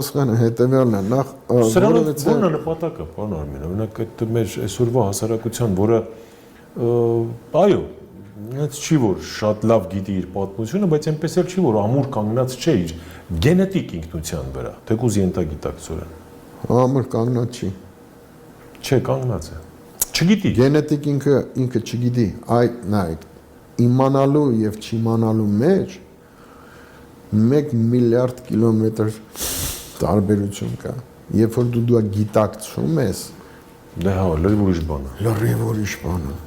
Հասկանը հետևյալն է, նախ Սրանով ո՞րն է նպատակը, պարոն Արմեն, օրինակ այդ մեր այսօրվա հասարակության, որը այո, հենց չի որ շատ լավ գիտի իր պատմությունը, բայց այնպես էլ չի որ ամուր կանգնած չէ իր գենետիկ ինքնության վրա, թեկուզ ենթագիտակցորեն։ Ամուր կանգնած չի։ Չէ, կանգնած է։ Չգիտի։ Գենետիկ ինքը չգիտի, այ նայեք, իմանալու եւ չիմանալու մեջ 1 միլիարդ կիլոմետր տարբերություն կա։ Երբ որ դու գիտակցում ես, դե հա, լրիվ ուրիշ բան է։ Լրիվ ուրիշ բան է։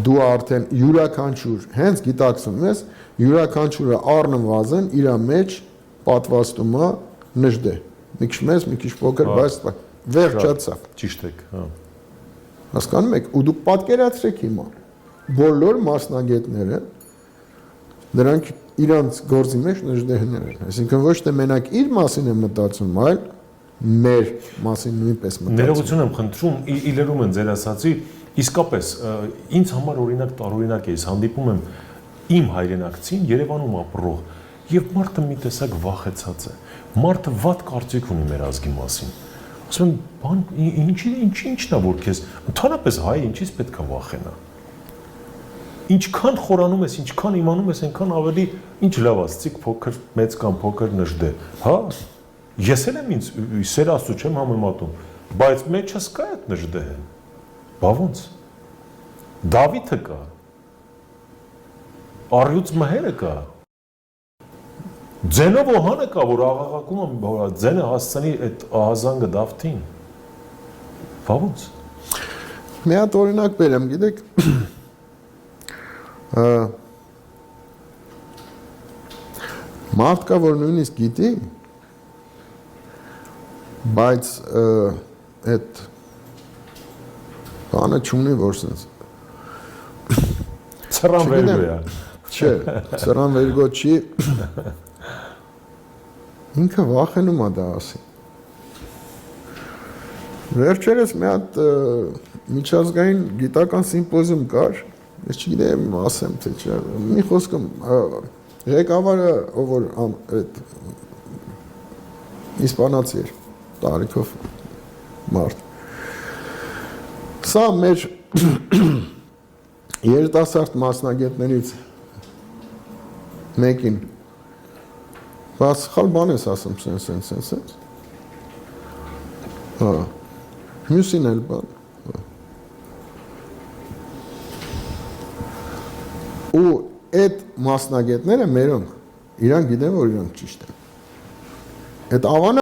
Դու արդեն յուրաքանչյուր, հենց գիտակցում ես, յուրաքանչյուրը առնվազն իր մեջ պատվաստում է նժդե։ Մի քիչ մեծ, մի քիչ փոքր, բայց վերջացավ։ Ճիշտ եք, հա։ Հասկանում եք, ու դուք պատկերացրեք հիմա բոլոր մասնագետները նրանք իրանց գործի մեջ նժդեհներ են, այսինքն ոչ թե մենակ իր մասին են մտածում, այլ մեր մասին նույնպես մտածում։ Ներողություն եմ խնդրում, իլերում են ձեր ասացի, իսկապես ինձ համար օրինակ տարօրինակ է, հանդիպում եմ իմ հայրենակցին Երևանում ապրող եւ մարդը մի տեսակ վախեցած է։ Մարդը վատ կարծիք ունի մեր ազգի մասին։ Ասում են, բան ինչն է որ քեզ ընդհանրապես հայ ինչից պետք է վախենա։ Ինչքան խորանում ես, ինչքան իմանում ես, այնքան ավելի ինչ լավ ասցիք փոքր, մեծ կամ փոքր նժդե։ Հա, ես էլ եմ ինձ սեր աստծո չեմ համեմատում, բայց մեջս կա այդ նժդեհը։ Բա ոնց։ Դավիթը կա։ Առյուծ մհերը կա։ Ձենով օհանը կա, որ աղաղակում եմ, որ ձենը հասցնի այդ ահազանգը Դավթին։ Բա ոնց։ Մի հատ օրինակ բերեմ, գիտեք, մարդ կա, որ նույնիսկ գիտի, բայց այդ բանը չունի, որ սենց Սրան վերգո է։ Չէ, սրան վերգո չի, ինքը վախենում է դա ասի։ Վերջերս մի հատ միջազգային գիտական սիմպոզիում կար, ես չգիտեմ ասեմ թե չէ, մի խոսքում ղեկավարը, ով որ այդ իսպանացի էր, տարիքով մարդ։ Սա մեր երիտասարդ մասնագետներից մեկին բայց սխալ բան ես ասում սենց հա մյուսին էլ բան ու այդ մասնագետները մերոնք իրանք գիտեն որ իրանք ճիշտ են այդ ավանը